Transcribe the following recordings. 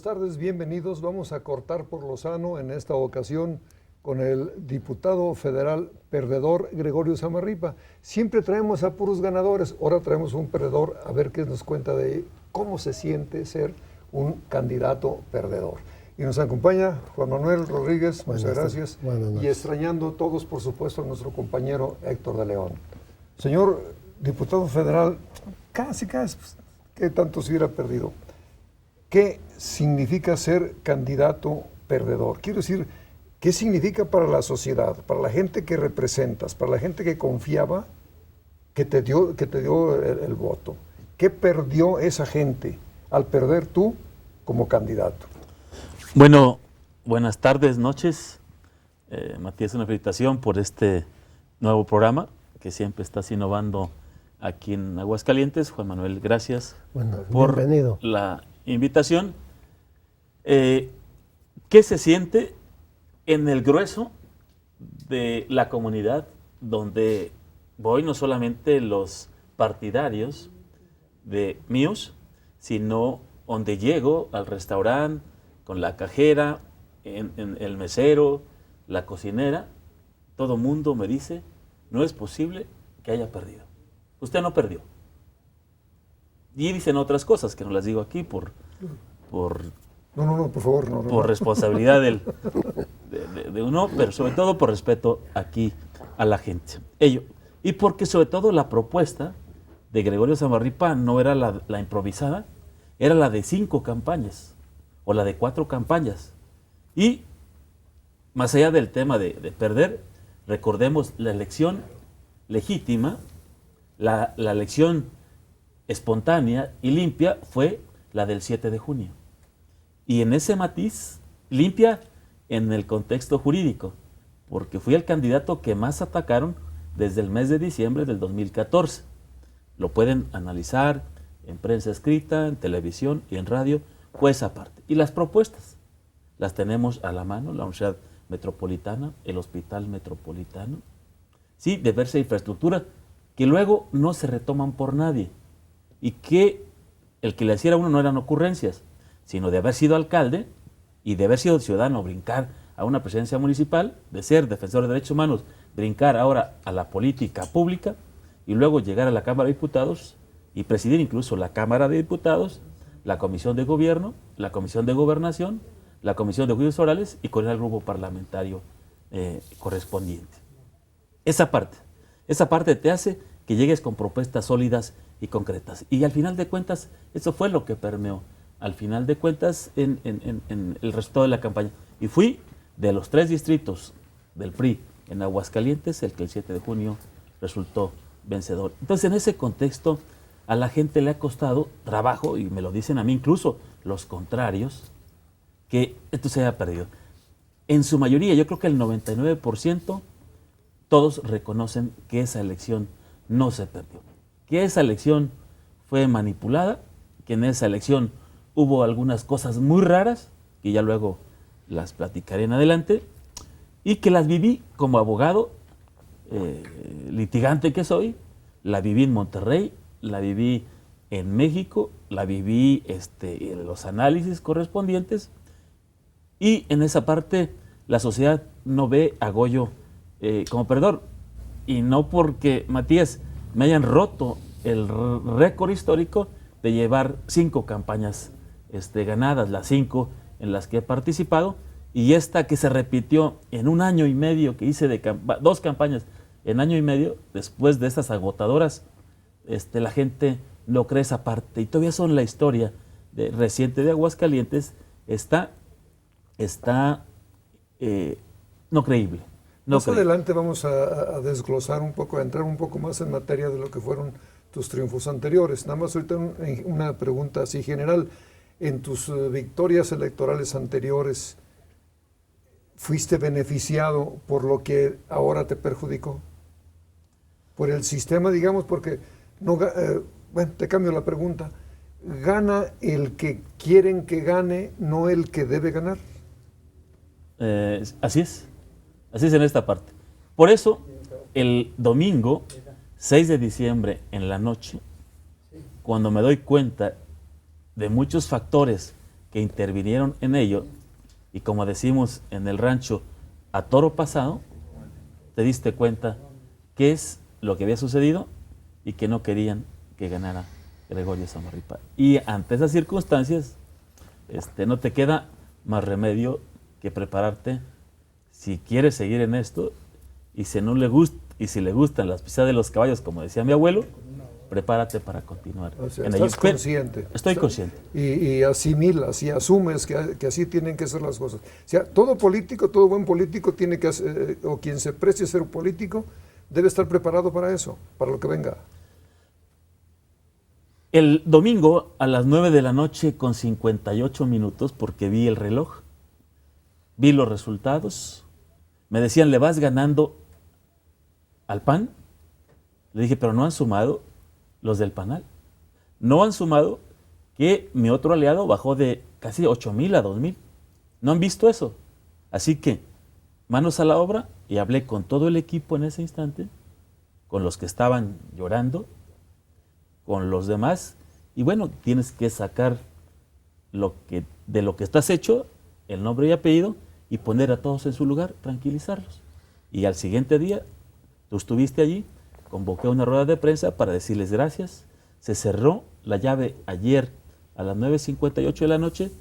tardes, bienvenidos. Vamos a cortar por lo sano en esta ocasión con el diputado federal perdedor Gregorio Zamarripa. Siempre traemos a puros ganadores, ahora traemos un perdedor, a ver qué nos cuenta de cómo se siente ser un candidato perdedor. Y nos acompaña Juan Manuel Rodríguez, muchas gracias, y extrañando todos, por supuesto, a nuestro compañero Héctor de León. Señor diputado federal, casi, ¿qué tanto se hubiera perdido? ¿Qué significa ser candidato perdedor? Quiero decir, ¿qué significa para la sociedad, para la gente que representas, para la gente que confiaba, que te dio el voto? ¿Qué perdió esa gente al perder tú como candidato? Bueno, buenas tardes, noches. Matías, una felicitación por este nuevo programa que siempre estás innovando aquí en Aguascalientes. Juan Manuel, gracias por la invitación. ¿Qué se siente en el grueso de la comunidad donde voy? No solamente los partidarios de míos, sino donde llego al restaurante con la cajera, en el mesero, la cocinera, todo mundo me dice, no es posible que haya perdido. Usted no perdió. Y dicen otras cosas que no las digo aquí por favor, no. Por responsabilidad de uno, pero sobre todo por respeto aquí a la gente. Y porque sobre todo la propuesta de Gregorio Zamarripa no era la improvisada, era la de 5 campañas o la de 4 campañas. Y más allá del tema de perder, recordemos la elección legítima, la elección espontánea y limpia fue la del 7 de junio. Y en ese matiz, limpia en el contexto jurídico, porque fui el candidato que más atacaron desde el mes de diciembre del 2014. Lo pueden analizar en prensa escrita, en televisión y en radio, fue esa parte. Y las propuestas las tenemos a la mano, la Universidad Metropolitana, el Hospital Metropolitano, sí, diversa infraestructura que luego no se retoman por nadie y que el que le hiciera uno no eran ocurrencias, sino de haber sido alcalde y de haber sido ciudadano, brincar a una presidencia municipal, de ser defensor de derechos humanos, brincar ahora a la política pública y luego llegar a la Cámara de Diputados y presidir incluso la Cámara de Diputados, la Comisión de Gobierno, la Comisión de Gobernación, la Comisión de Juicios Orales y coordinar el grupo parlamentario correspondiente. Esa parte te hace que llegues con propuestas sólidas y concretas. Y al final de cuentas, eso fue lo que permeó. Al final de cuentas, en el resultado de la campaña. Y fui de los 3 distritos del PRI en Aguascalientes, el que el 7 de junio resultó vencedor. Entonces, en ese contexto, a la gente le ha costado trabajo, y me lo dicen a mí incluso los contrarios, que esto se haya perdido. En su mayoría, yo creo que el 99%, todos reconocen que esa elección no se perdió, que esa elección fue manipulada, que en esa elección hubo algunas cosas muy raras, que ya luego las platicaré en adelante, y que las viví como abogado, litigante que soy, la viví en Monterrey, la viví en México, la viví en los análisis correspondientes, y en esa parte la sociedad no ve a Goyo como perdedor, y no porque, Matías, me hayan roto el récord histórico de llevar 5 campañas ganadas, las 5 en las que he participado, y esta que se repitió en un año y medio, que hice 2 campañas en año y medio, después de estas agotadoras, la gente no cree esa parte, y todavía son la historia reciente de Aguascalientes, está no creíble. Más adelante vamos a desglosar un poco, a entrar un poco más en materia de lo que fueron tus triunfos anteriores. Nada más ahorita una pregunta así general. En tus victorias electorales anteriores, ¿fuiste beneficiado por lo que ahora te perjudicó? Por el sistema, digamos, porque no, bueno, te cambio la pregunta. ¿Gana el que quieren que gane, no el que debe ganar? Así es en esta parte. Por eso, el domingo 6 de diciembre en la noche, cuando me doy cuenta de muchos factores que intervinieron en ello, y como decimos en el rancho, a toro pasado, te diste cuenta qué es lo que había sucedido y que no querían que ganara Gregorio Samarripa. Y ante esas circunstancias, no te queda más remedio que prepararte si quieres seguir en esto, y si no le gusta, y si le gustan las pisadas de los caballos, como decía mi abuelo, prepárate para continuar. O sea, en estás ello. consciente. Estoy consciente. Y asimilas y asumes que así tienen que ser las cosas. O sea, todo político, todo buen político tiene que hacer, o quien se precie a ser político, debe estar preparado para eso, para lo que venga. El domingo a las 9 de la noche con 58 minutos, porque vi el reloj, vi los resultados, me decían, le vas ganando al PAN. Le dije, pero no han sumado los del PANAL. No han sumado que mi otro aliado bajó de casi 8,000 a 2,000. No han visto eso. Así que, manos a la obra, y hablé con todo el equipo en ese instante, con los que estaban llorando, con los demás, y bueno, tienes que sacar de lo que estás hecho, el nombre y apellido, y poner a todos en su lugar, tranquilizarlos. Y al siguiente día, tú estuviste allí, convoqué una rueda de prensa para decirles gracias. Se cerró la llave ayer a las 9:58 de la noche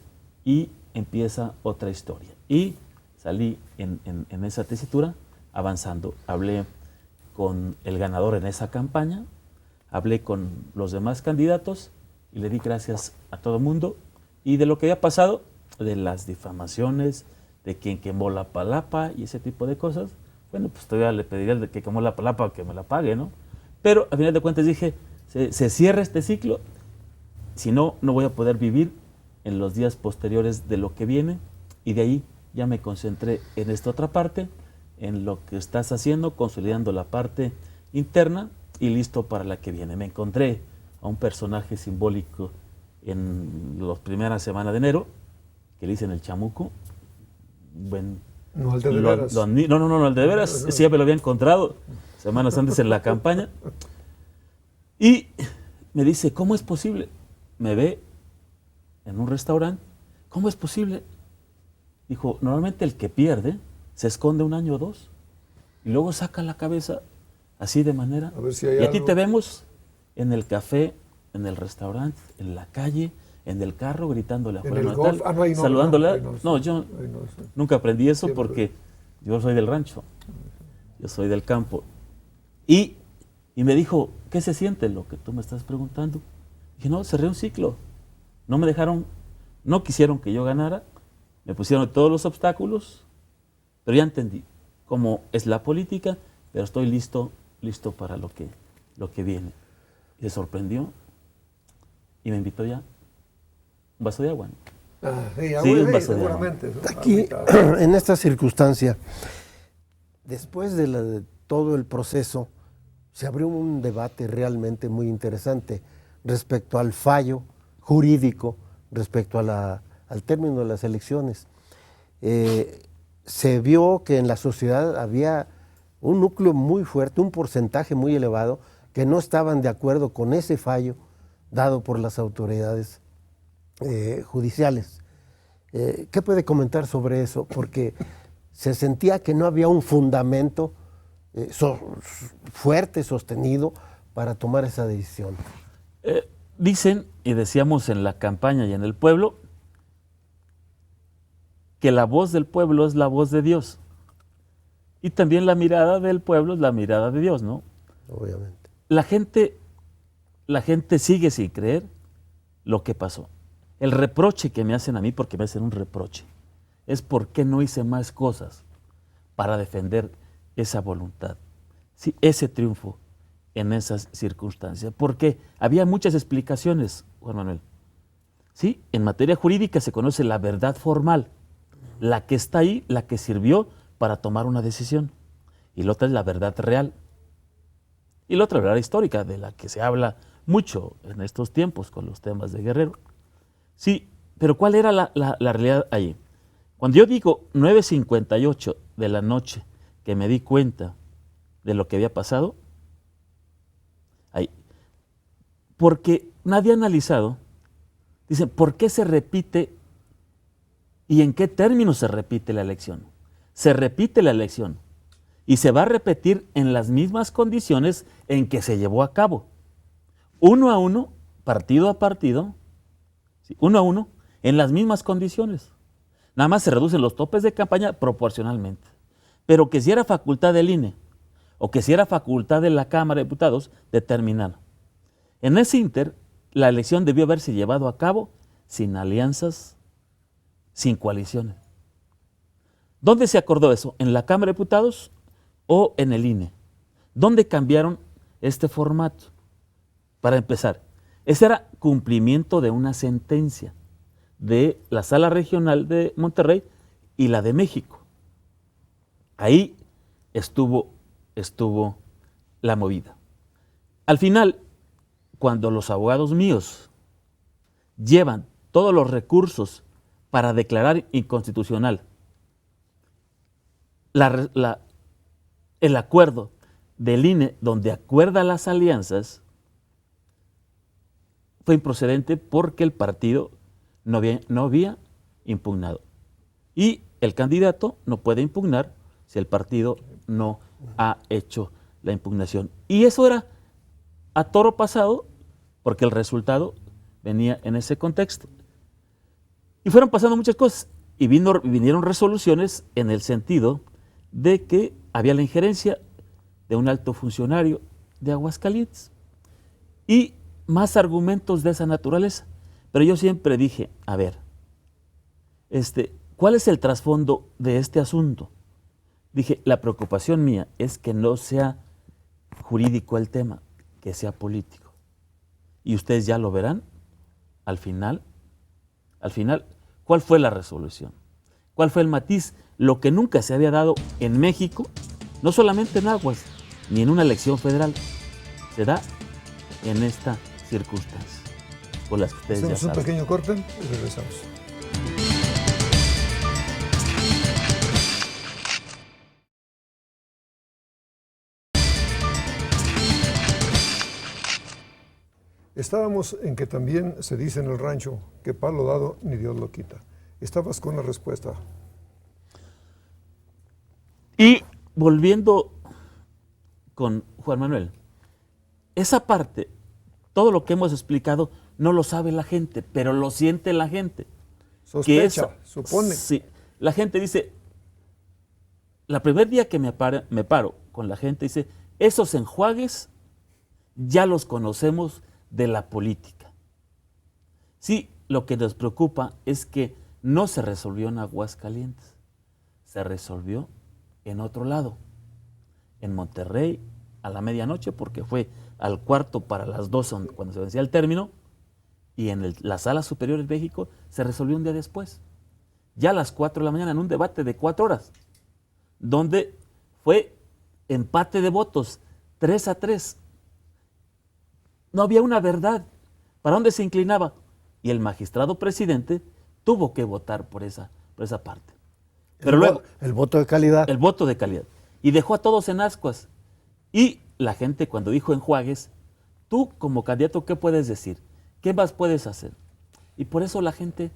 y empieza otra historia. Y salí en esa tesitura avanzando. Hablé con el ganador en esa campaña, hablé con los demás candidatos y le di gracias a todo el mundo. Y de lo que había pasado, de las difamaciones, de quien quemó la palapa y ese tipo de cosas, bueno, pues todavía le pediría al de que quemó la palapa que me la pague, ¿no? Pero al final de cuentas dije, se cierra este ciclo, si no, no voy a poder vivir en los días posteriores de lo que viene, y de ahí ya me concentré en esta otra parte, en lo que estás haciendo, consolidando la parte interna y listo para la que viene. Me encontré a un personaje simbólico en las primeras semanas de enero, que le dicen el Chamuco. No, el de veras. No, el de veras, ese ya me lo había encontrado semanas antes en la campaña. Y me dice, ¿cómo es posible? Me ve en un restaurante, ¿cómo es posible? Dijo, normalmente el que pierde se esconde 1 año o 2 y luego saca la cabeza así de manera. A ver si hay y a ti algo. te vemos en el café, en el restaurante, en la calle, en el carro, gritándole a En Juan el golf. Natal, No, ahí no, saludándole. ahí no, No, yo ahí no, sí. nunca aprendí eso Siempre. porque yo soy del rancho, yo soy del campo. Y me dijo, ¿qué se siente lo que tú me estás preguntando? Dije, no, cerré un ciclo. No me dejaron, no quisieron que yo ganara, me pusieron todos los obstáculos, pero ya entendí cómo es la política, pero estoy listo para lo que viene. Y se sorprendió y me invitó ya un vaso de agua. Sí, un vaso de seguramente. Aquí, en esta circunstancia, después de todo el proceso, se abrió un debate realmente muy interesante respecto al fallo jurídico, respecto al término de las elecciones. Se vio que en la sociedad había un núcleo muy fuerte, un porcentaje muy elevado, que no estaban de acuerdo con ese fallo dado por las autoridades judiciales. ¿Qué puede comentar sobre eso? Porque se sentía que no había un fundamento fuerte, sostenido, para tomar esa decisión. Dicen, y decíamos en la campaña y en el pueblo, que la voz del pueblo es la voz de Dios. Y también la mirada del pueblo es la mirada de Dios, ¿no? Obviamente. La gente sigue sin creer lo que pasó. El reproche que me hacen a mí, porque me hacen un reproche, es por qué no hice más cosas para defender esa voluntad, sí, ese triunfo en esas circunstancias. Porque había muchas explicaciones, Juan Manuel. Sí, en materia jurídica se conoce la verdad formal, la que está ahí, la que sirvió para tomar una decisión. Y la otra es la verdad real. Y la otra verdad histórica, de la que se habla mucho en estos tiempos con los temas de Guerrero. Sí, pero ¿cuál era la realidad ahí? Cuando yo digo 9:58 de la noche que me di cuenta de lo que había pasado, ahí, porque nadie ha analizado, dicen, ¿por qué se repite ¿Y en qué términos se repite la elección? Se repite la elección y se va a repetir en las mismas condiciones en que se llevó a cabo. 1 a 1, partido a partido, ¿sí? 1 a 1, en las mismas condiciones. Nada más se reducen los topes de campaña proporcionalmente. Pero que si era facultad del INE o que si era facultad de la Cámara de Diputados, determinar. En ese inter, la elección debió haberse llevado a cabo sin alianzas, sin coaliciones. ¿Dónde se acordó eso? ¿En la Cámara de Diputados o en el INE? ¿Dónde cambiaron este formato? Para empezar, ese era cumplimiento de una sentencia de la Sala Regional de Monterrey y la de México. Ahí estuvo la movida. Al final, cuando los abogados míos llevan todos los recursos para declarar inconstitucional el acuerdo del INE donde acuerda las alianzas, fue improcedente porque el partido no había impugnado. Y el candidato no puede impugnar si el partido no ha hecho la impugnación. Y eso era a toro pasado porque el resultado venía en ese contexto. Y fueron pasando muchas cosas y vinieron resoluciones en el sentido de que había la injerencia de un alto funcionario de Aguascalientes y más argumentos de esa naturaleza. Pero yo siempre dije, a ver, ¿cuál es el trasfondo de este asunto? Dije, la preocupación mía es que no sea jurídico el tema, que sea político. Y ustedes ya lo verán al final, ¿cuál fue la resolución? ¿Cuál fue el matiz? Lo que nunca se había dado en México, no solamente en Aguas, ni en una elección federal, se da en esta circunstancia, por las que ustedes ya Hacemos un saben. pequeño corte y regresamos. Estábamos en que también se dice en el rancho que palo dado ni Dios lo quita. Estabas con la respuesta. Y volviendo con Juan Manuel, esa parte, todo lo que hemos explicado, no lo sabe la gente, pero lo siente la gente. Sospecha, supone. Sí, la gente dice, la primer día que me paro con la gente, dice, esos enjuagues ya los conocemos de la política. Sí, lo que nos preocupa es que no se resolvió en Aguascalientes, se resolvió en otro lado, en Monterrey, a la medianoche, porque fue al cuarto para las 12 cuando se vencía el término, y en la Sala Superior de México se resolvió un día después, ya a las 4 de la mañana, en un debate de 4 horas, donde fue empate de votos, 3-3. No había una verdad. ¿Para dónde se inclinaba? Y el magistrado presidente tuvo que votar por esa parte. Pero luego, el voto de calidad. el voto de calidad. Y dejó a todos en ascuas. Y la gente cuando dijo enjuagues, tú como candidato, ¿qué puedes decir? ¿Qué más puedes hacer? Y por eso la gente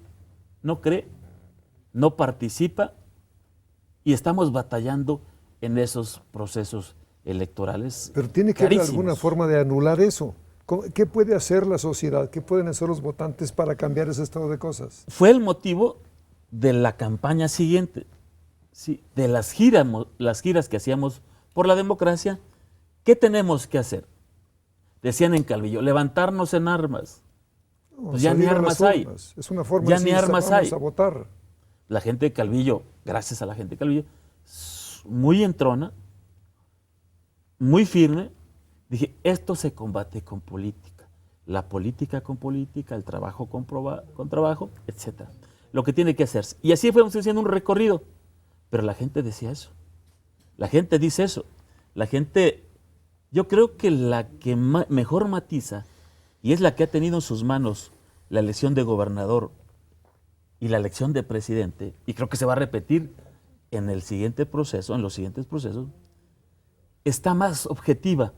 no cree, no participa y estamos batallando en esos procesos electorales. Pero tiene que haber carísimos. alguna forma de anular eso. ¿Qué puede hacer la sociedad? ¿Qué pueden hacer los votantes para cambiar ese estado de cosas? Fue el motivo de la campaña siguiente, ¿sí? De las giras que hacíamos por la democracia. ¿Qué tenemos que hacer? Decían en Calvillo, levantarnos en armas. No, Pues ya ni salir a armas las hay. urnas. Es una forma Ya de ni decir, armas vamos hay. a votar. La gente de Calvillo, gracias a la gente de Calvillo, muy entrona, muy firme, dije, esto se combate con política. La política con política, el trabajo con trabajo, etc. Lo que tiene que hacerse. Y así fuimos haciendo un recorrido. Pero la gente decía eso. La gente dice eso. La gente, yo creo que la que mejor matiza, y es la que ha tenido en sus manos la elección de gobernador y la elección de presidente, y creo que se va a repetir en el siguiente proceso, en los siguientes procesos, está más objetiva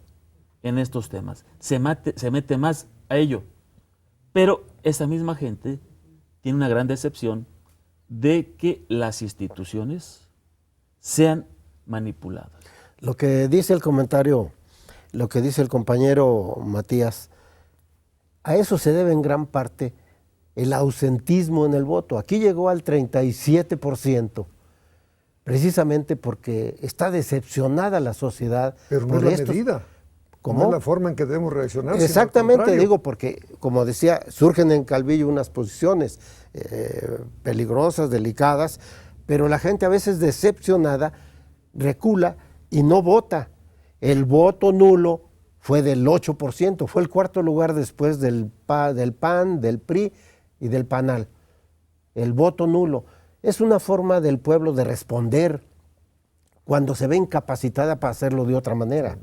en estos temas, se mete más a ello. Pero esa misma gente tiene una gran decepción de que las instituciones sean manipuladas. Lo que dice el comentario, lo que dice el compañero Matías, a eso se debe en gran parte el ausentismo en el voto. Aquí llegó al 37%, precisamente porque está decepcionada la sociedad. Pero no por es la estos- medida. ¿Cómo? No es la forma en que debemos reaccionar. sino al Exactamente, contrario. digo, porque como decía, surgen en Calvillo unas posiciones peligrosas, delicadas, pero la gente a veces decepcionada recula y no vota. El voto nulo fue del 8%, fue el cuarto lugar después del PAN, del PRI y del PANAL. El voto nulo es una forma del pueblo de responder cuando se ve incapacitada para hacerlo de otra manera.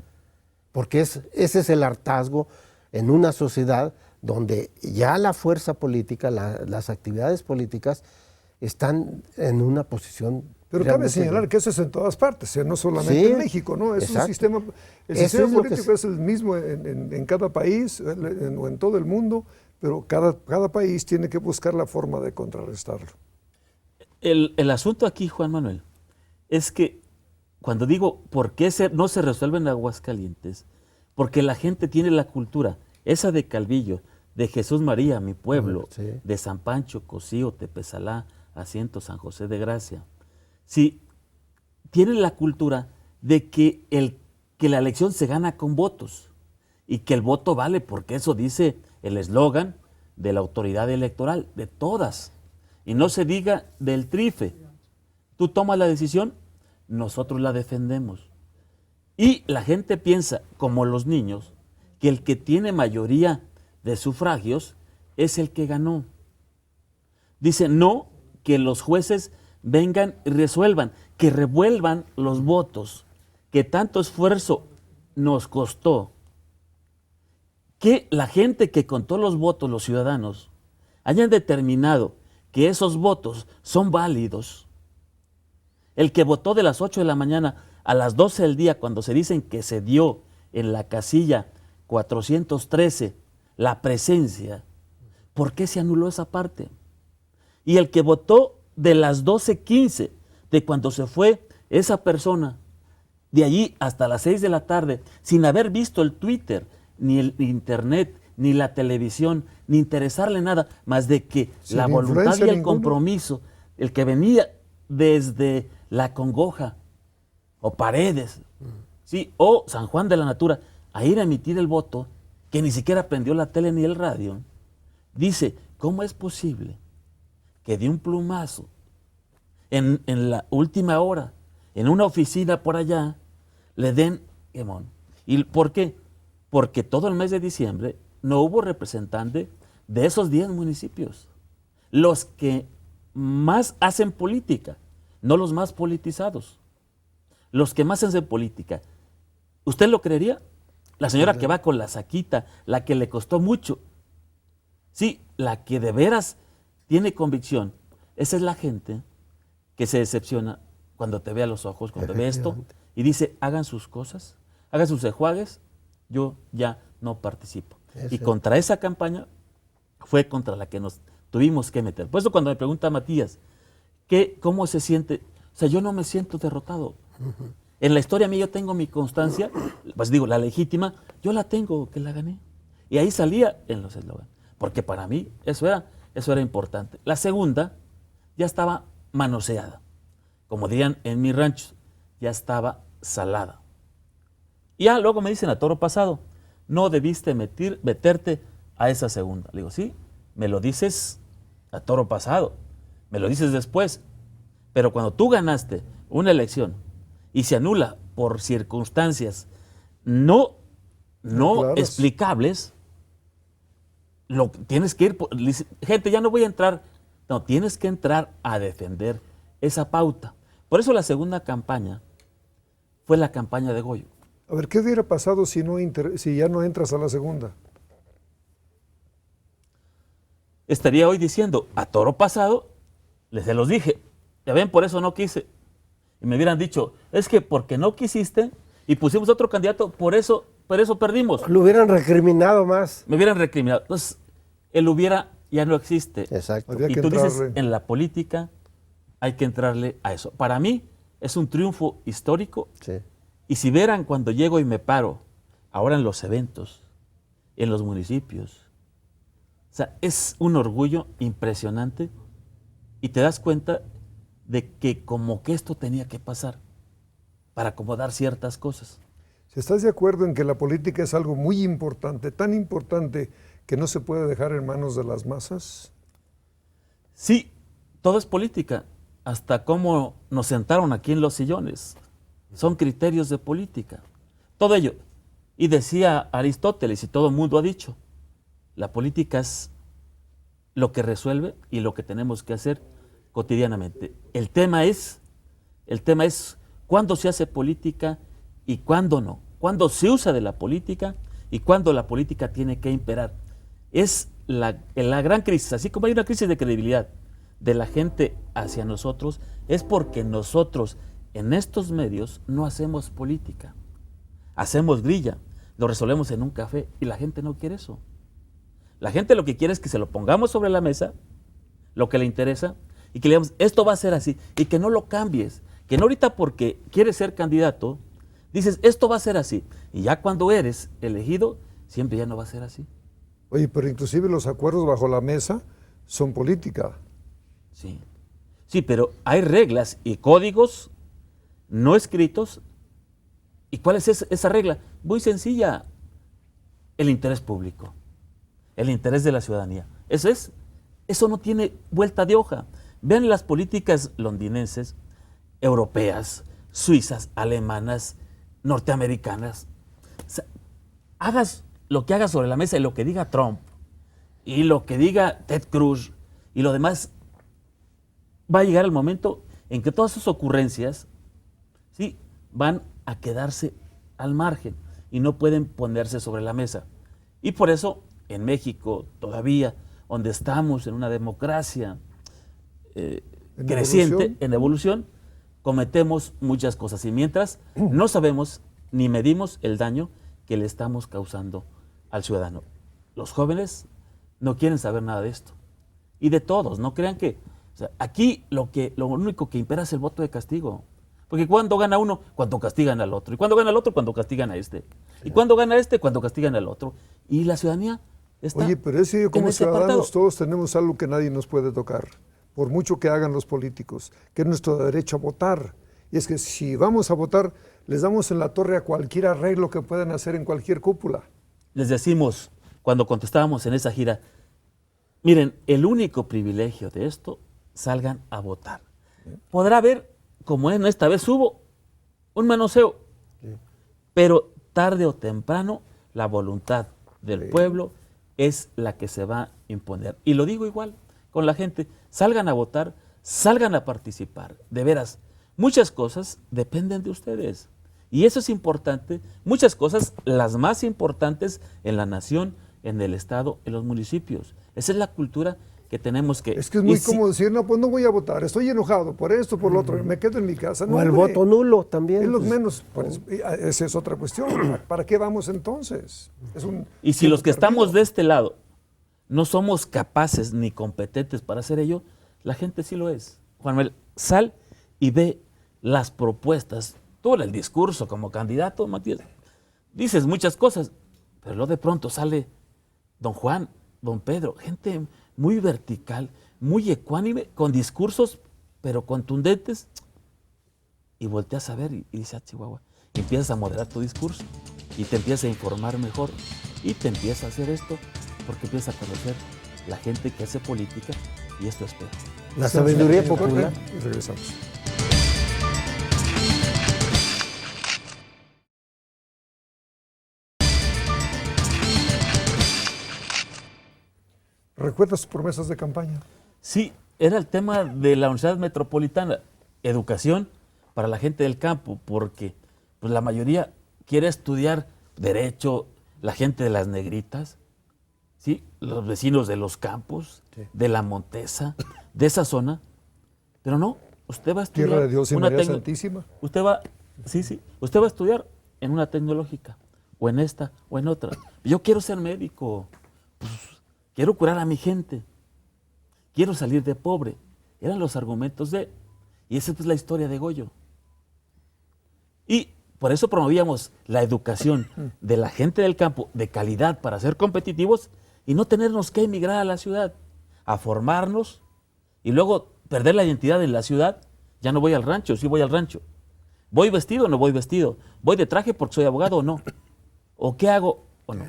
Porque ese es el hartazgo en una sociedad donde ya la fuerza política, las actividades políticas están en una posición. Pero cabe realmente- señalar que eso es en todas partes, no solamente Sí, en México, ¿no? Es exacto. un sistema, el Eso sistema es lo que político es el mismo en cada país o en todo el mundo, pero cada país tiene que buscar la forma de contrarrestarlo. El asunto aquí, Juan Manuel, es que cuando digo por qué no se resuelve en Aguascalientes, porque la gente tiene la cultura, esa de Calvillo, de Jesús María, mi pueblo, Sí. de San Pancho, Cocío, Tepezalá, Asiento, San José de Gracia. Sí, tienen la cultura de que la elección se gana con votos y que el voto vale, porque eso dice el eslogan de la autoridad electoral, de todas. Y no se diga del trife. Tú tomas la decisión, nosotros la defendemos. Y la gente piensa, como los niños, que el que tiene mayoría de sufragios es el que ganó. Dice, no que los jueces vengan y resuelvan, que revuelvan los votos, que tanto esfuerzo nos costó. Que la gente que contó los votos, los ciudadanos, hayan determinado que esos votos son válidos. El que votó de las 8 de la mañana a las 12 del día, cuando se dicen que se dio en la casilla 413 la presencia, ¿por qué se anuló esa parte? Y el que votó de las 12:15, de cuando se fue esa persona, de allí hasta las 6 de la tarde, sin haber visto el Twitter, ni el internet, ni la televisión, ni interesarle nada, más de que Sin la voluntad influencia y el ninguna. compromiso, el que venía desde la Congoja, o Paredes, ¿sí? O San Juan de la Natura, a ir a emitir el voto, que ni siquiera prendió la tele ni el radio, dice, ¿cómo es posible que de un plumazo, en la última hora, en una oficina por allá, le den quemón? ¿Y por qué? Porque todo el mes de diciembre no hubo representante de esos 10 municipios, los que más hacen política, no los más politizados, los que más hacen política. ¿Usted lo creería? La señora que va con la saquita, la que le costó mucho, sí, la que de veras tiene convicción, esa es la gente que se decepciona cuando te ve a los ojos, cuando ve esto y dice, hagan sus cosas, hagan sus enjuagues, yo ya no participo. Y contra esa campaña fue contra la que nos tuvimos que meter. Por eso cuando me pregunta Matías, ¿cómo se siente? O sea, yo no me siento derrotado. En la historia mía yo tengo mi constancia, pues digo, la legítima, yo la tengo, que la gané. Y ahí salía en los eslogans. Porque para mí eso era importante. La segunda ya estaba manoseada. Como dirían en mi rancho, ya estaba salada. Y ya luego me dicen a toro pasado, no debiste meterte a esa segunda. Le digo, sí, me lo dices a toro pasado, me lo dices después. Pero cuando tú ganaste una elección y se anula por circunstancias no claras, explicables, tienes que ir, gente, ya no voy a entrar, no, tienes que entrar a defender esa pauta. Por eso la segunda campaña fue la campaña de Goyo. A ver, ¿qué hubiera pasado si ya no entras a la segunda? Estaría hoy diciendo, a toro pasado, se los dije, ya ven, por eso no quise. Y me hubieran dicho, es que porque no quisiste y pusimos otro candidato, por eso perdimos. Lo hubieran recriminado más. Me hubieran recriminado. Entonces, el hubiera ya no existe. Exacto. Había Y que tú dices, entrarle. en la política hay que entrarle a eso. Para mí es un triunfo histórico. Sí. Y si vieran cuando llego y me paro, ahora en los eventos, en los municipios, o sea, es un orgullo impresionante y te das cuenta de que como que esto tenía que pasar para acomodar ciertas cosas. Si estás de acuerdo en que la política es algo muy importante, tan importante que no se puede dejar en manos de las masas. Sí, todo es política, hasta cómo nos sentaron aquí en los sillones. Son criterios de política. Todo ello. Y decía Aristóteles, y todo el mundo ha dicho, la política es lo que resuelve y lo que tenemos que hacer cotidianamente. El tema es cuándo se hace política y cuándo no. Cuándo se usa de la política y cuándo la política tiene que imperar. Es la gran crisis, así como hay una crisis de credibilidad de la gente hacia nosotros, es porque nosotros en estos medios no hacemos política. Hacemos grilla, lo resolvemos en un café y la gente no quiere eso. La gente lo que quiere es que se lo pongamos sobre la mesa, lo que le interesa, y que le digamos, esto va a ser así, y que no lo cambies, que no ahorita porque quieres ser candidato, dices, esto va a ser así, y ya cuando eres elegido, siempre ya no va a ser así. Oye, pero inclusive los acuerdos bajo la mesa son política. Sí, sí, pero hay reglas y códigos no escritos. ¿Y cuál es esa regla? Muy sencilla, el interés público, el interés de la ciudadanía. Eso no tiene vuelta de hoja. Vean las políticas londinenses, europeas, suizas, alemanas, norteamericanas. O sea, hagas lo que hagas sobre la mesa y lo que diga Trump y lo que diga Ted Cruz y lo demás, va a llegar el momento en que todas sus ocurrencias, sí, van a quedarse al margen y no pueden ponerse sobre la mesa. Y por eso en México todavía, donde estamos en una democracia creciente, en evolución, cometemos muchas cosas. Y mientras no sabemos ni medimos el daño que le estamos causando al ciudadano. Los jóvenes no quieren saber nada de esto. Y de todos, no crean que... O sea, aquí lo único que impera es el voto de castigo. Porque cuando gana uno, cuando castigan al otro. Y cuando gana el otro, cuando castigan a este. Y cuando gana este, cuando castigan al otro. Y la ciudadanía está... Oye, pero es que como ciudadanos apartado. todos tenemos algo que nadie nos puede tocar, por mucho que hagan los políticos, que es nuestro derecho a votar. Y es que si vamos a votar, les damos en la torre a cualquier arreglo que puedan hacer en cualquier cúpula. Les decimos, cuando contestábamos en esa gira, miren, el único privilegio de esto, salgan a votar. Podrá haber, como en esta vez hubo, un manoseo, pero tarde o temprano la voluntad del pueblo es la que se va a imponer. Y lo digo igual con la gente, salgan a votar, salgan a participar, de veras. Muchas cosas dependen de ustedes. Y eso es importante, muchas cosas, las más importantes en la nación, en el estado, en los municipios. Esa es la cultura que tenemos que... Es que es muy cómodo decir, no, pues no voy a votar, estoy enojado por esto, por lo otro, me quedo en mi casa. No, o el hombre, voto nulo también. es lo pues, menos, pues, esa es otra cuestión. ¿Para qué vamos entonces? Y si los que estamos de este lado no somos capaces ni competentes para hacer ello, la gente sí lo es. Juan Manuel, sal y ve las propuestas. Tú en el discurso como candidato, Matías, dices muchas cosas, pero luego de pronto sale don Juan, don Pedro, gente muy vertical, muy ecuánime, con discursos, pero contundentes, y volteas a ver y dices, Chihuahua, y empiezas a moderar tu discurso, y te empiezas a informar mejor, y te empiezas a hacer esto, porque empiezas a conocer la gente que hace política, y esto es peor. La sabiduría popular. Y regresamos. ¿Recuerdas sus promesas de campaña? Sí, era el tema de la Universidad Metropolitana, educación para la gente del campo, porque pues, la mayoría quiere estudiar derecho, la gente de las negritas, ¿sí? Los vecinos de los campos, de la Montesa, de esa zona, pero no, usted va a estudiar... Tierra de Dios y María Santísima. Usted va a estudiar en una tecnológica, o en esta, o en otra. Yo quiero ser médico, pues, quiero curar a mi gente, quiero salir de pobre. Eran los argumentos de Y esa es la historia de Goyo. Y por eso promovíamos la educación de la gente del campo de calidad para ser competitivos y no tenernos que emigrar a la ciudad, a formarnos y luego perder la identidad en la ciudad. Ya no voy al rancho, sí voy al rancho. ¿Voy vestido o no voy vestido? ¿Voy de traje porque soy abogado o no? ¿O qué hago o no?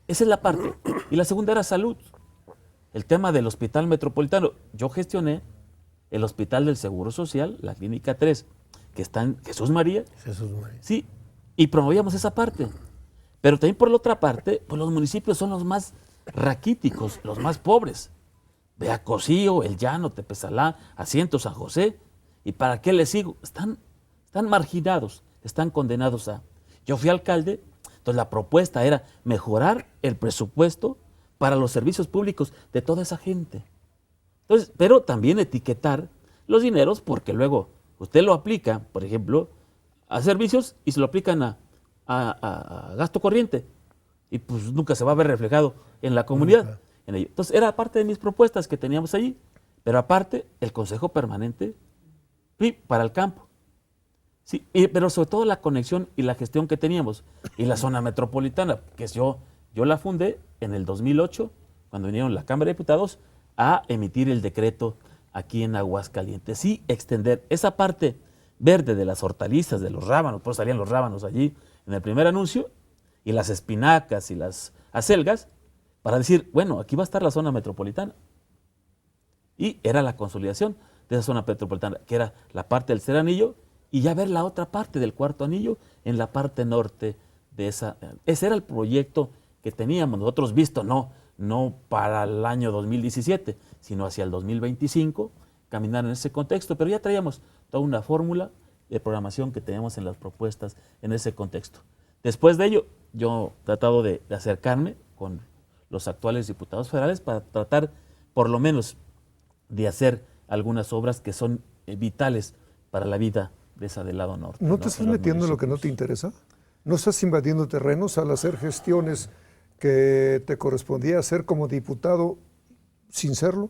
Esa es la parte. Y la segunda era salud. El tema del hospital metropolitano. Yo gestioné el hospital del Seguro Social, la Clínica 3, que está en Jesús María. Jesús María. Sí, y promovíamos esa parte. Pero también por la otra parte, pues los municipios son los más raquíticos, los más pobres. Ve a Cocío, El Llano, Tepesalá, Asiento, San José. ¿Y para qué les sigo? Están marginados, están condenados a... Yo fui alcalde, entonces la propuesta era mejorar el presupuesto para los servicios públicos de toda esa gente. Entonces, pero también etiquetar los dineros porque luego usted lo aplica, por ejemplo, a servicios y se lo aplican a gasto corriente. Y pues nunca se va a ver reflejado en la comunidad. En ello. Entonces era parte de mis propuestas que teníamos allí, pero aparte el Consejo Permanente para el campo. Sí, pero sobre todo la conexión y la gestión que teníamos. Y la zona metropolitana, que yo la fundé en el 2008, cuando vinieron la Cámara de Diputados a emitir el decreto aquí en Aguascalientes. Sí, extender esa parte verde de las hortalizas, de los rábanos, por eso salían los rábanos allí en el primer anuncio, y las espinacas y las acelgas, para decir, bueno, aquí va a estar la zona metropolitana. Y era la consolidación de esa zona metropolitana, que era la parte del tercer anillo, y ya ver la otra parte del cuarto anillo en la parte norte de esa. Ese era el proyecto que teníamos nosotros visto, no para el año 2017, sino hacia el 2025, caminar en ese contexto, pero ya traíamos toda una fórmula de programación que teníamos en las propuestas en ese contexto. Después de ello, yo he tratado de acercarme con los actuales diputados federales para tratar, por lo menos, de hacer algunas obras que son vitales para la vida de esa del lado norte. ¿No te estás metiendo en lo que no te interesa? ¿No estás invadiendo terrenos al hacer gestiones que te correspondía hacer como diputado sin serlo?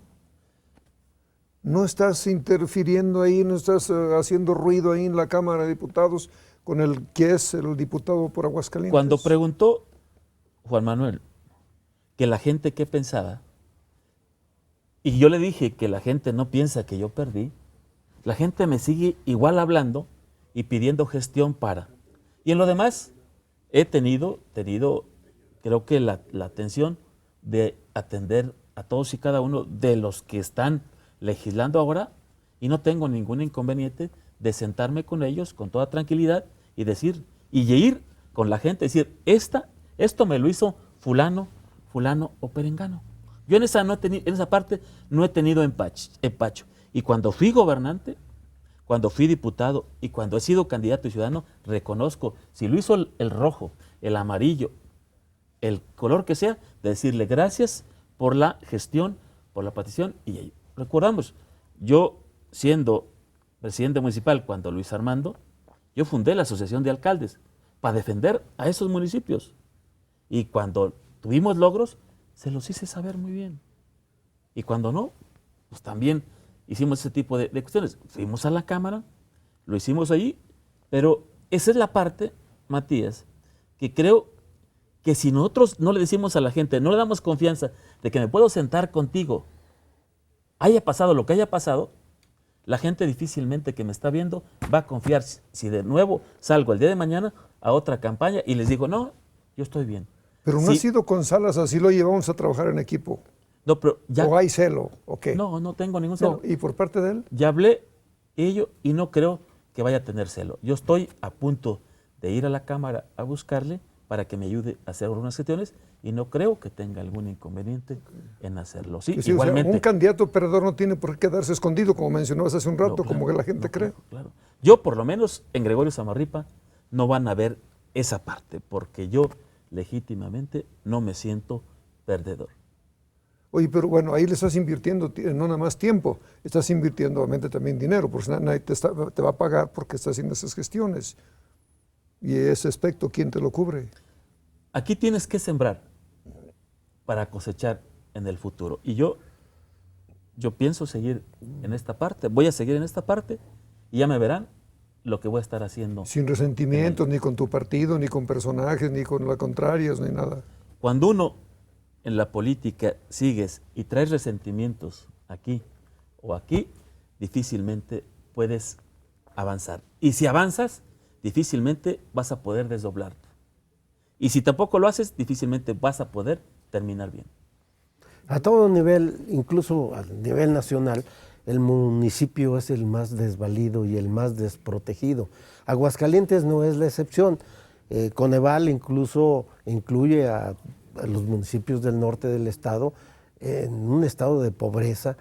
¿No estás interfiriendo ahí, no estás haciendo ruido ahí en la Cámara de Diputados con el que es el diputado por Aguascalientes? Cuando preguntó Juan Manuel que la gente qué pensaba, y yo le dije que la gente no piensa que yo perdí, la gente me sigue igual hablando y pidiendo gestión para. Y en lo demás, he tenido creo que la atención de atender a todos y cada uno de los que están legislando ahora, y no tengo ningún inconveniente de sentarme con ellos con toda tranquilidad y decir, y ir con la gente, decir, esto me lo hizo fulano o perengano. Yo en esa parte no he tenido empacho. Y cuando fui gobernante, cuando fui diputado y cuando he sido candidato y ciudadano, reconozco, si lo hizo el rojo, el amarillo, el color que sea, de decirle gracias por la gestión, por la petición. Y recordamos, yo siendo presidente municipal, cuando Luis Armando, yo fundé la Asociación de Alcaldes para defender a esos municipios. Y cuando tuvimos logros, se los hice saber muy bien. Y cuando no, pues también hicimos ese tipo de cuestiones. Fuimos a la Cámara, lo hicimos allí, pero esa es la parte, Matías, que creo que si nosotros no le decimos a la gente, no le damos confianza de que me puedo sentar contigo, haya pasado lo que haya pasado, la gente difícilmente que me está viendo va a confiar si de nuevo salgo el día de mañana a otra campaña y les digo, no, yo estoy bien. Pero no ha sido con Salas, así lo llevamos a trabajar en equipo. No, pero ya, ¿O hay celo? ¿O qué? No tengo ningún celo. No, ¿y por parte de él? Ya hablé ello y no creo que vaya a tener celo. Yo estoy a punto de ir a la Cámara a buscarle para que me ayude a hacer algunas gestiones y no creo que tenga algún inconveniente en hacerlo. Sí, sí, igualmente. O sea, un candidato perdedor no tiene por qué quedarse escondido, como mencionabas hace un rato, No, claro, como que la gente cree. Claro. Yo, por lo menos, en Gregorio Samarripa no van a ver esa parte, porque yo legítimamente no me siento perdedor. Oye, pero bueno, ahí le estás invirtiendo no nada más tiempo, estás invirtiendo obviamente también dinero, porque nadie te va a pagar porque estás haciendo esas gestiones. Y ese aspecto, ¿quién te lo cubre? Aquí tienes que sembrar para cosechar en el futuro. Y yo pienso seguir en esta parte, voy a seguir en esta parte, y ya me verán lo que voy a estar haciendo. Sin resentimientos, ni con tu partido, ni con personajes, ni con las contrarias, ni nada. Cuando uno en la política sigues y traes resentimientos aquí o aquí, difícilmente puedes avanzar. Y si avanzas, difícilmente vas a poder desdoblarte. Y si tampoco lo haces, difícilmente vas a poder terminar bien. A todo nivel, incluso a nivel nacional, el municipio es el más desvalido y el más desprotegido. Aguascalientes no es la excepción. Coneval incluso incluye a los municipios del norte del estado en un estado de pobreza,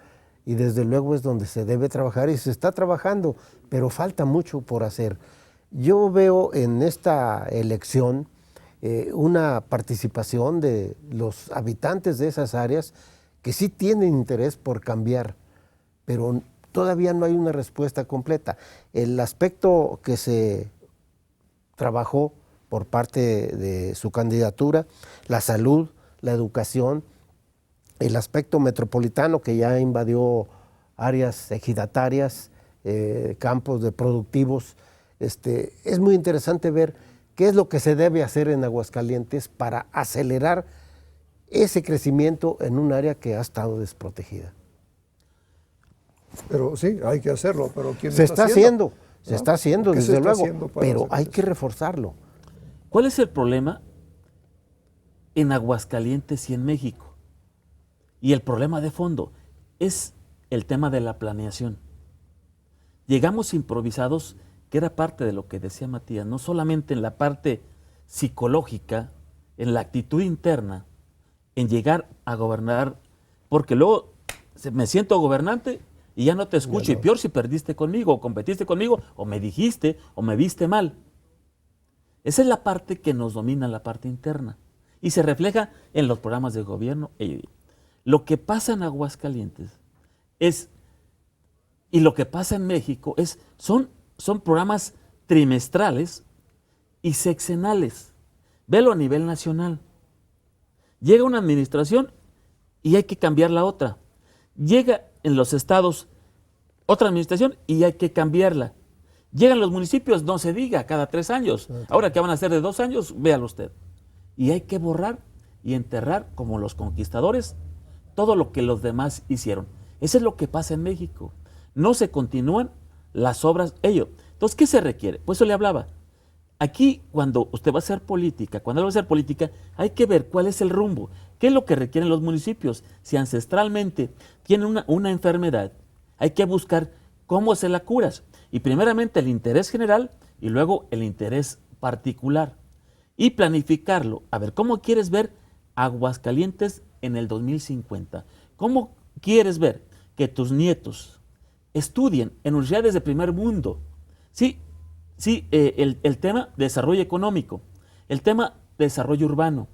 y desde luego es donde se debe trabajar y se está trabajando, pero falta mucho por hacer. Yo veo en esta elección una participación de los habitantes de esas áreas que sí tienen interés por cambiar, pero todavía no hay una respuesta completa. El aspecto que se trabajó por parte de su candidatura, la salud, la educación, el aspecto metropolitano que ya invadió áreas ejidatarias, campos de productivos. Es muy interesante ver qué es lo que se debe hacer en Aguascalientes para acelerar ese crecimiento en un área que ha estado desprotegida. Pero sí, hay que hacerlo, pero ¿quién Se está haciendo? ¿No? Se está haciendo, ¿Qué se desde está luego, haciendo para pero hacer hay eso? que reforzarlo. ¿Cuál es el problema en Aguascalientes y en México? Y el problema de fondo es el tema de la planeación. Llegamos improvisados, que era parte de lo que decía Matías, no solamente en la parte psicológica, en la actitud interna, en llegar a gobernar, porque luego me siento gobernante y ya no te escucho, y peor si perdiste conmigo, o competiste conmigo, o me dijiste, o me viste mal. Esa es la parte que nos domina, la parte interna, y se refleja en los programas de gobierno. Lo que pasa en Aguascalientes es, y lo que pasa en México son programas trimestrales y sexenales. Velo a nivel nacional. Llega una administración y hay que cambiar la otra. Llega en los estados otra administración y hay que cambiarla. Llegan los municipios, no se diga, cada 3 años. Ahora que van a ser de 2 años, véalo usted. Y hay que borrar y enterrar, como los conquistadores, todo lo que los demás hicieron. Eso es lo que pasa en México. No se continúan las obras, ello. Entonces, ¿qué se requiere? Pues eso le hablaba. Aquí, cuando usted va a hacer política, hay que ver cuál es el rumbo, qué es lo que requieren los municipios. Si ancestralmente tienen una enfermedad, hay que buscar cómo se la curas. Y primeramente el interés general y luego el interés particular. Y planificarlo. A ver, ¿cómo quieres ver Aguascalientes en el 2050? ¿Cómo quieres ver que tus nietos estudien en universidades de primer mundo? Sí, el tema de desarrollo económico, el tema de desarrollo urbano.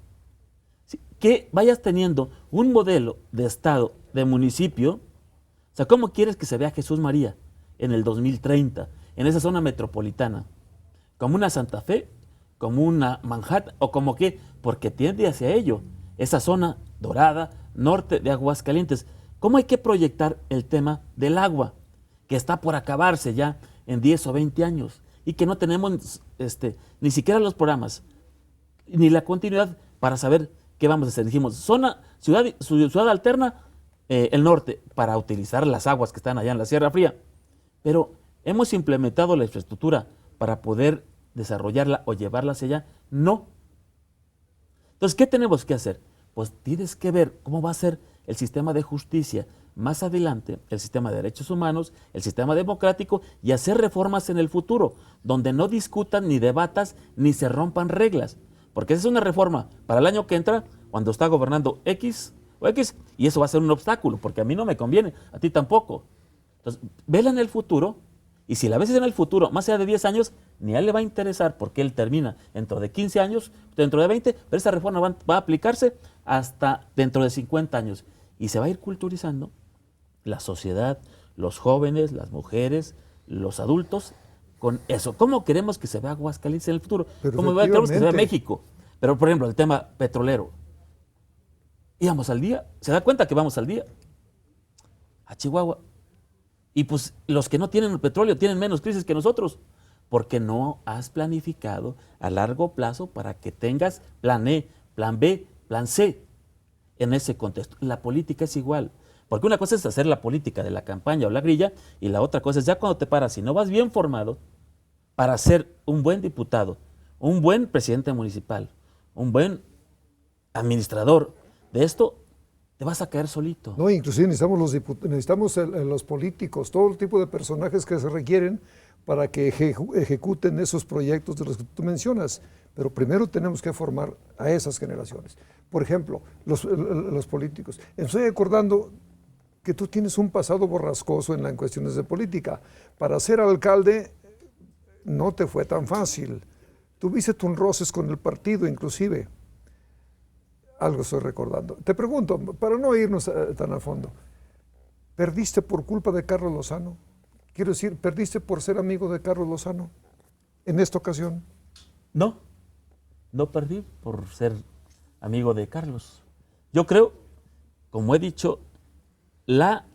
Sí, que vayas teniendo un modelo de estado, de municipio. O sea, ¿cómo quieres que se vea Jesús María en el 2030, en esa zona metropolitana? ¿Como una Santa Fe? ¿Como una Manhattan? ¿O como qué? Porque tiende hacia ello, esa zona dorada, norte de Aguascalientes. ¿Cómo hay que proyectar el tema del agua, que está por acabarse ya en 10 o 20 años y que no tenemos ni siquiera los programas ni la continuidad para saber qué vamos a hacer? Dijimos, ciudad alterna, el norte, para utilizar las aguas que están allá en la Sierra Fría, pero ¿hemos implementado la infraestructura para poder desarrollarla o llevarla hacia allá? No. Entonces, ¿qué tenemos que hacer? Pues tienes que ver cómo va a ser el sistema de justicia más adelante, el sistema de derechos humanos, el sistema democrático, y hacer reformas en el futuro, donde no discutan ni debatas ni se rompan reglas. Porque esa es una reforma para el año que entra, cuando está gobernando X o X, y eso va a ser un obstáculo, porque a mí no me conviene, a ti tampoco. Entonces, vela en el futuro, y si la ves en el futuro, más allá de 10 años, ni a él le va a interesar, porque él termina dentro de 15 años, dentro de 20, pero esa reforma va a aplicarse hasta dentro de 50 años. Y se va a ir culturizando la sociedad, los jóvenes, las mujeres, los adultos, con eso. ¿Cómo queremos que se vea Aguascalientes en el futuro? ¿Cómo queremos que se vea México? Pero, por ejemplo, el tema petrolero. ¿Íbamos al día? ¿Se da cuenta que vamos al día? A Chihuahua. Y pues los que no tienen petróleo tienen menos crisis que nosotros, porque no has planificado a largo plazo para que tengas plan E, plan B, plan C en ese contexto. La política es igual, porque una cosa es hacer la política de la campaña o la grilla, y la otra cosa es ya cuando te paras, si no vas bien formado para ser un buen diputado, un buen presidente municipal, un buen administrador de esto, te vas a caer solito. No, inclusive necesitamos necesitamos los políticos, todo el tipo de personajes que se requieren para que ejecuten esos proyectos de los que tú mencionas. Pero primero tenemos que formar a esas generaciones. Por ejemplo, los políticos. Estoy acordando que tú tienes un pasado borrascoso en cuestiones de política. Para ser alcalde no te fue tan fácil. Tuviste tus roces con el partido, inclusive. Algo estoy recordando. Te pregunto, para no irnos tan a fondo, ¿perdiste por culpa de Carlos Lozano? Quiero decir, ¿perdiste por ser amigo de Carlos Lozano en esta ocasión? No, no perdí por ser amigo de Carlos. Yo creo, como he dicho, la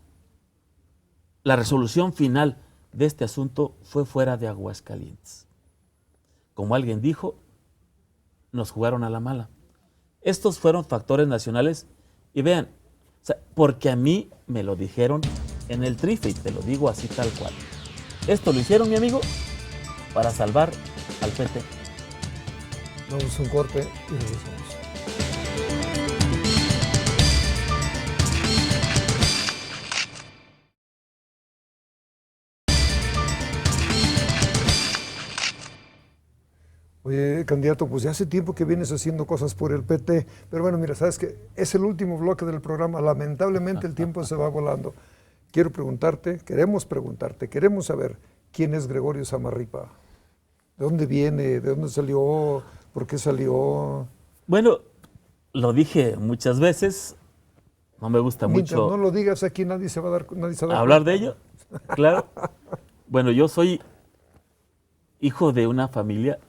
resolución final de este asunto fue fuera de Aguascalientes. Como alguien dijo, nos jugaron a la mala. Estos fueron factores nacionales y vean, o sea, porque a mí me lo dijeron en el trife y te lo digo así tal cual. Esto lo hicieron, mi amigo, para salvar al PT. Vamos a un corte y regresamos. Oye, candidato, pues ya hace tiempo que vienes haciendo cosas por el PT, pero bueno, mira, sabes que es el último bloque del programa, lamentablemente el tiempo se va volando. Queremos saber quién es Gregorio Zamarripa, de dónde viene, de dónde salió, por qué salió. Bueno, lo dije muchas veces, no me gusta Mientras mucho no lo digas aquí, nadie se va a dar hablar cuenta. de ello, claro. Bueno, yo soy hijo de una familia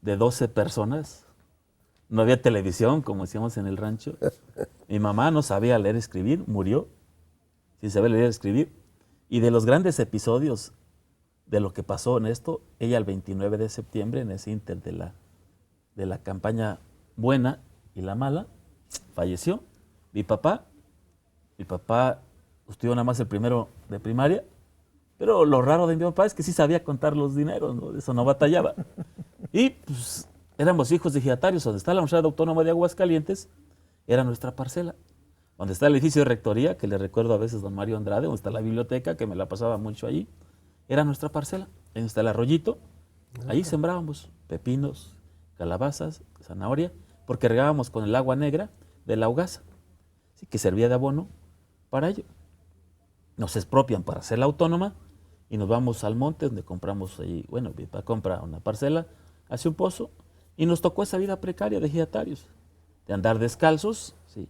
de 12 personas. No había televisión, como decíamos en el rancho. Mi mamá no sabía leer y escribir, murió sin saber leer y escribir. Y de los grandes episodios de lo que pasó en esto, ella el 29 de septiembre, en ese inter de la campaña buena y la mala, falleció. Mi papá estudió nada más el primero de primaria, pero lo raro de mi papá es que sí sabía contar los dineros, ¿no? Eso no batallaba. Y pues éramos hijos de ejidatarios. Donde está la Universidad Autónoma de Aguascalientes, era nuestra parcela. Donde está el edificio de rectoría, que le recuerdo a veces a don Mario Andrade, donde está la biblioteca, que me la pasaba mucho allí, era nuestra parcela. Ahí está el arroyito, ahí sembrábamos pepinos, calabazas, zanahoria, porque regábamos con el agua negra de la hogaza, ¿sí? Que servía de abono para ello. Nos expropian para hacer la autónoma y nos vamos al monte donde compramos ahí, bueno, mi papá compra una parcela, hace un pozo y nos tocó esa vida precaria de ejidatarios, de andar descalzos, sí,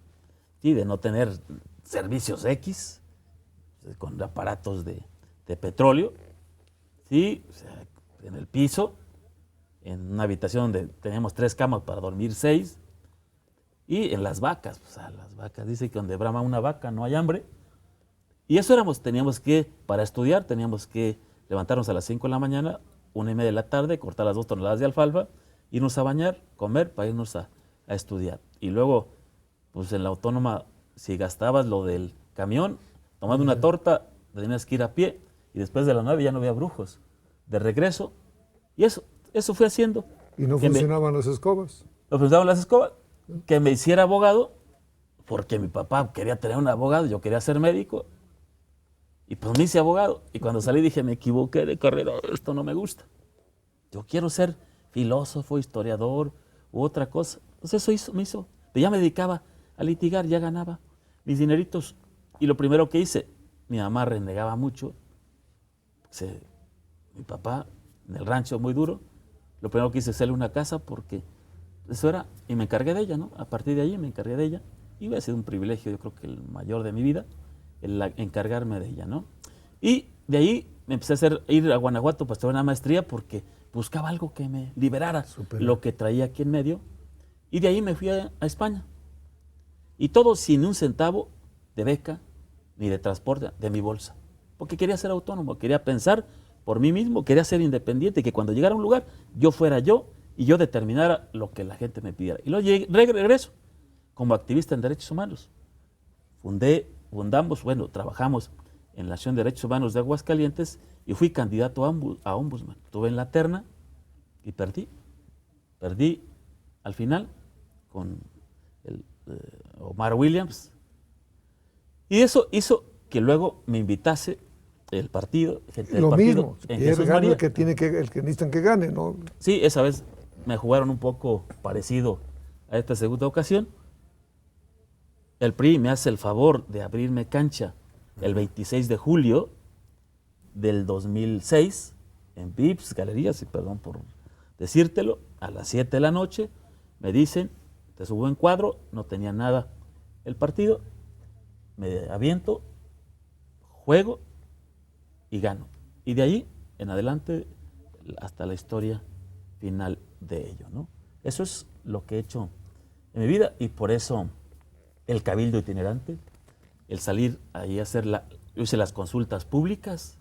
y de no tener servicios X, con aparatos de petróleo, sí, o sea, en el piso, en una habitación donde teníamos 3 camas para dormir 6, y en las vacas, o sea, las vacas, dice que donde brama una vaca no hay hambre. Y eso teníamos que, para estudiar, teníamos que levantarnos a las 5 de la mañana, 1:30 de la tarde, cortar las 2 toneladas de alfalfa, irnos a bañar, comer, para irnos a estudiar. Y luego, pues en la autónoma, si gastabas lo del camión, tomando una torta, tenías que ir a pie, y después de las 9 ya no había brujos. De regreso, y eso fui haciendo. Y no funcionaban las escobas. No funcionaban las escobas, que me hiciera abogado, porque mi papá quería tener un abogado, yo quería ser médico, y pues me hice abogado. Y cuando salí dije, me equivoqué de carrera, esto no me gusta. Yo quiero ser filósofo, historiador u otra cosa. Entonces eso me hizo. Pero ya me dedicaba a litigar, ya ganaba mis dineritos. Y lo primero que hice, mi mamá renegaba mucho. Mi papá, en el rancho muy duro, lo primero que hice es hacerle una casa porque eso era, y me encargué de ella, ¿no? A partir de allí me encargué de ella. Y hubiera sido un privilegio, yo creo que el mayor de mi vida, el encargarme de ella, ¿no? Y de ahí me empecé a ir a Guanajuato para estudiar una maestría porque buscaba algo que me liberara lo que traía aquí en medio. Y de ahí me fui a España. Y todo sin un centavo de beca ni de transporte de mi bolsa. porque quería ser autónomo, quería pensar por mí mismo, quería ser independiente, que cuando llegara a un lugar yo fuera yo y yo determinara lo que la gente me pidiera. Y luego regreso como activista en derechos humanos. Trabajamos en la Acción de Derechos Humanos de Aguascalientes y fui candidato a ombudsman. Estuve en la terna y perdí. Perdí al final con Omar Williams. Y eso hizo que luego me invitase el partido, gente del Lo partido, mismo, en que Jesús gane María. el que necesitan que gane, ¿no? Sí, esa vez me jugaron un poco parecido a esta segunda ocasión. El PRI me hace el favor de abrirme cancha el 26 de julio del 2006 en Vips Galerías, y perdón por decírtelo, a las 7 de la noche me dicen, te subo en cuadro, no tenía nada el partido, me aviento, juego y gano. Y de ahí en adelante hasta la historia final de ello, ¿no? Eso es lo que he hecho en mi vida y por eso el cabildo itinerante, el salir ahí a hacer yo hice las consultas públicas,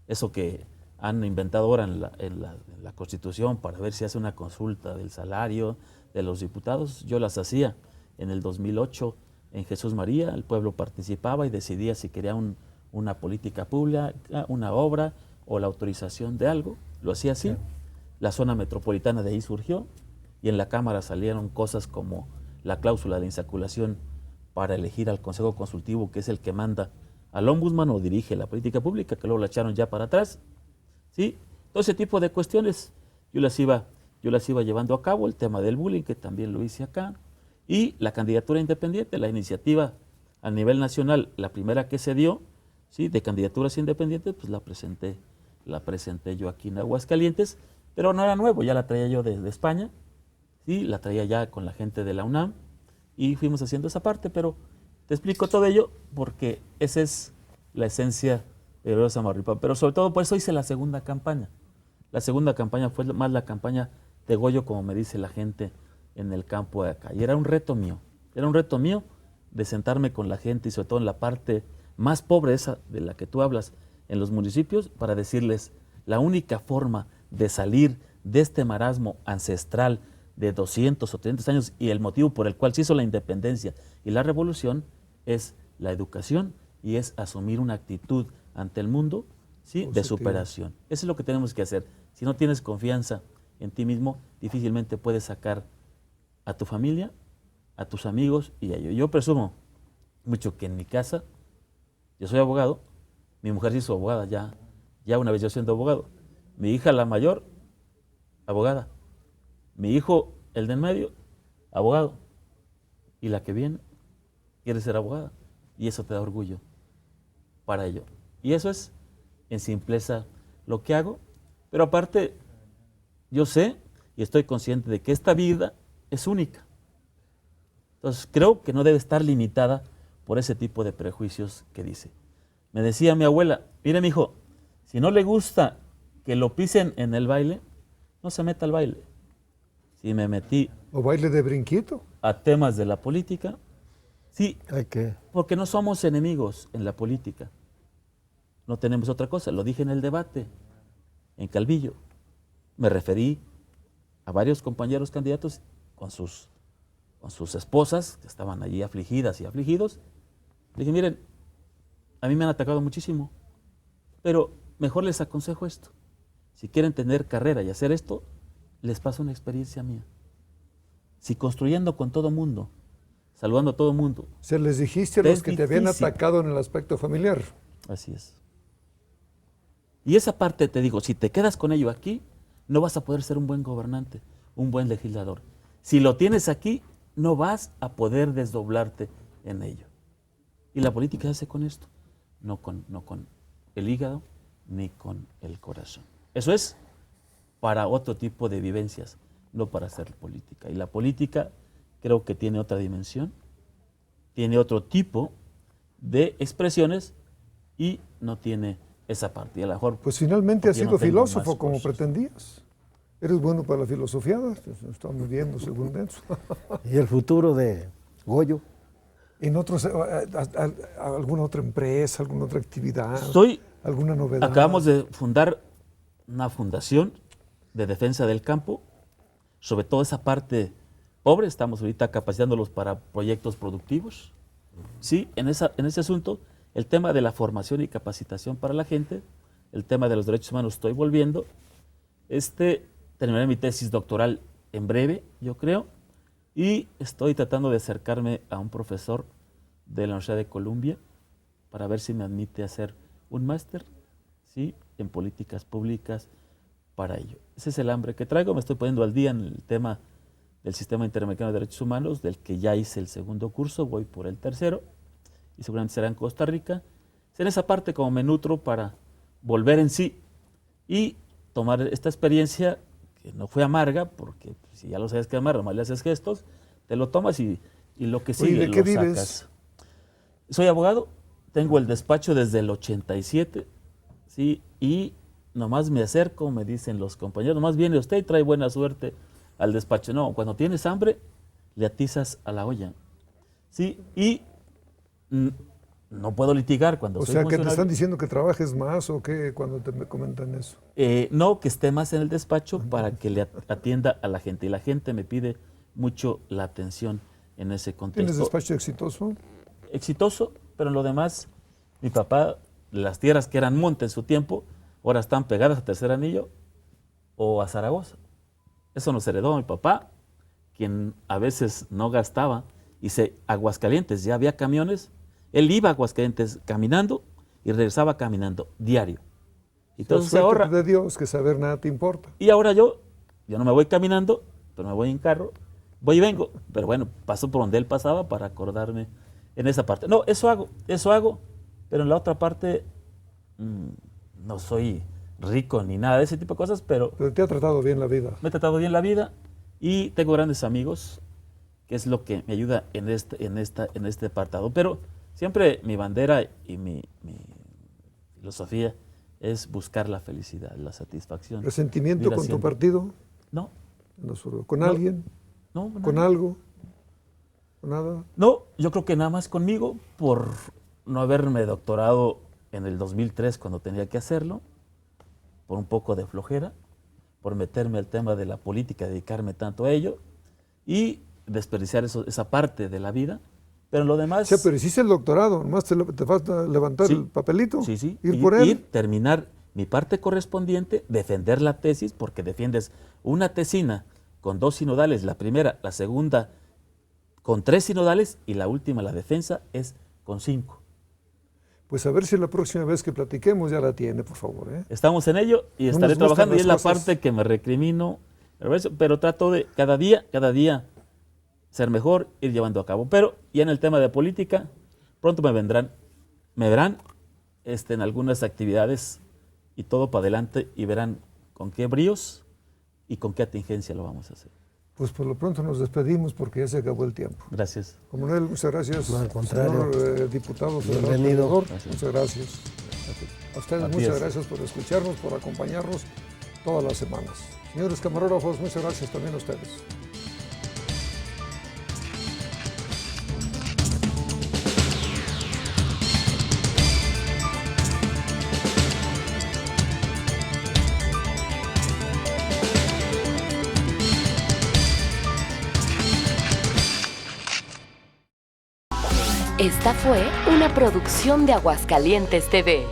eso que han inventado ahora en la Constitución para ver si hace una consulta del salario de los diputados, yo las hacía en el 2008 en Jesús María, el pueblo participaba y decidía si quería una política pública, una obra o la autorización de algo, lo hacía así. Sí. La zona metropolitana de ahí surgió y en la Cámara salieron cosas como la cláusula de insaculación para elegir al Consejo Consultivo, que es el que manda al ombudsman o dirige la política pública, que luego la echaron ya para atrás. ¿Sí? Todo ese tipo de cuestiones yo las iba llevando a cabo, el tema del bullying, que también lo hice acá, y la candidatura independiente, la iniciativa a nivel nacional, la primera que se dio, ¿sí?, de candidaturas independientes, pues la presenté yo aquí en Aguascalientes, pero no era nuevo, ya la traía yo desde España, ¿sí?, la traía ya con la gente de la UNAM, y fuimos haciendo esa parte, pero te explico todo ello porque esa es la esencia de Gregorio Samarripa, pero sobre todo por eso hice la segunda campaña. La segunda campaña fue más la campaña de Goyo, como me dice la gente en el campo de acá, y era un reto mío de sentarme con la gente y sobre todo en la parte más pobre esa de la que tú hablas en los municipios para decirles la única forma de salir de este marasmo ancestral de 200 o 300 años y el motivo por el cual se hizo la independencia y la revolución es la educación y es asumir una actitud ante el mundo, ¿sí?, de superación. Eso es lo que tenemos que hacer. Si no tienes confianza en ti mismo, difícilmente puedes sacar a tu familia, a tus amigos y a ello. Yo presumo mucho que en mi casa, yo soy abogado, mi mujer se hizo abogada ya una vez yo siendo abogado, mi hija la mayor, abogada, mi hijo, el de en medio, abogado, y la que viene quiere ser abogada, y eso te da orgullo para ello. Y eso es, en simpleza, lo que hago, pero aparte, yo sé y estoy consciente de que esta vida es única. Entonces, creo que no debe estar limitada por ese tipo de prejuicios que dice. Me decía mi abuela, mire, mijo, si no le gusta que lo pisen en el baile, no se meta al baile. Si me metí o baile de brinquito a temas de la política, sí, ¿Qué? porque no somos enemigos en la política. No tenemos otra cosa, lo dije en el debate, en Calvillo. Me referí a varios compañeros candidatos con sus esposas, que estaban allí afligidas y afligidos. Le dije, miren, a mí me han atacado muchísimo, pero mejor les aconsejo esto. Si quieren tener carrera y hacer esto, les paso una experiencia mía. Si construyendo con todo mundo, saludando a todo mundo. Se les dijiste a los que te habían atacado en el aspecto familiar. Así es. Y esa parte te digo, si te quedas con ello aquí, no vas a poder ser un buen gobernante, un buen legislador. Si lo tienes aquí, no vas a poder desdoblarte en ello. Y la política se hace con esto, no con el hígado ni con el corazón. Eso es para otro tipo de vivencias, no para hacer política. Y la política creo que tiene otra dimensión, tiene otro tipo de expresiones y no tiene esa parte. Y a lo mejor, pues finalmente has sido no filósofo como pretendías. Eres bueno para la filosofía, estamos viendo según eso. ¿Y el futuro de Goyo? ¿En otros, alguna otra empresa, alguna otra actividad, alguna novedad? Acabamos de fundar una fundación de defensa del campo, sobre todo esa parte pobre. Estamos ahorita capacitándolos para proyectos productivos. Sí, en ese asunto, el tema de la formación y capacitación para la gente, el tema de los derechos humanos estoy volviendo. Terminaré mi tesis doctoral en breve, yo creo, y estoy tratando de acercarme a un profesor de la Universidad de Columbia para ver si me admite hacer un máster, ¿sí?, en políticas públicas para ello. Ese es el hambre que traigo. Me estoy poniendo al día en el tema del Sistema Interamericano de Derechos Humanos, del que ya hice el segundo curso, voy por el tercero, y seguramente será en Costa Rica. En esa parte como me nutro para volver en sí y tomar esta experiencia, que no fue amarga, porque si ya lo sabes que es amarga, nomás le haces gestos, te lo tomas y lo que sigue ¿De qué lo vives? sacas. Soy abogado, tengo el despacho desde el 87, ¿sí? Y nomás me acerco, me dicen los compañeros, nomás viene usted y trae buena suerte al despacho. No, cuando tienes hambre, le atizas a la olla, ¿sí? Y no puedo litigar cuando soy funcionario. O sea, ¿que te están funcionario. diciendo que trabajes más o qué cuando te comentan eso? No, que esté más en el despacho para que le atienda a la gente. Y la gente me pide mucho la atención en ese contexto. ¿Tienes despacho exitoso? Exitoso, pero en lo demás, mi papá, las tierras que eran monte en su tiempo, ahora están pegadas a Tercer Anillo o a Zaragoza. Eso nos heredó mi papá, quien a veces no gastaba. Aguascalientes, ya había camiones. Él iba a Aguascalientes caminando y regresaba caminando diario. Entonces se ahorra. De Dios, que saber nada te importa. Y ahora yo no me voy caminando, pero me voy en carro, voy y vengo. Pero bueno, paso por donde él pasaba para acordarme en esa parte. No, eso hago, pero en la otra parte no soy rico ni nada de ese tipo de cosas, pero te ha tratado bien la vida. Me he tratado bien la vida y tengo grandes amigos, que es lo que me ayuda en este apartado. Pero siempre mi bandera y mi filosofía es buscar la felicidad, la satisfacción. ¿Resentimiento con tu partido? No. ¿Con alguien? No. ¿Con algo? ¿Con nada? No, yo creo que nada más conmigo por no haberme doctorado en el 2003 cuando tenía que hacerlo, por un poco de flojera, por meterme al tema de la política, dedicarme tanto a ello y desperdiciar esa parte de la vida. Pero lo demás... O sea, pero hiciste el doctorado, nomás te falta levantar el papelito. Sí. Ir por él. Terminar mi parte correspondiente, defender la tesis, porque defiendes una tesina con 2 sinodales, la primera, la segunda con 3 sinodales y la última, la defensa, es con 5. Pues a ver si la próxima vez que platiquemos ya la tiene, por favor. Estamos en ello y estaré trabajando, y es la parte que me recrimino, pero trato de cada día ser mejor, ir llevando a cabo. Pero ya en el tema de política, pronto me verán en algunas actividades y todo para adelante, y verán con qué bríos y con qué atingencia lo vamos a hacer. Pues por lo pronto nos despedimos porque ya se acabó el tiempo. Gracias. Coronel, muchas gracias. No, al contrario. Señor diputado federal. Bienvenido. Muchas gracias. A ustedes muchas gracias por escucharnos, por acompañarnos todas las semanas. Señores camarógrafos, muchas gracias también a ustedes. Esta fue una producción de Aguascalientes TV.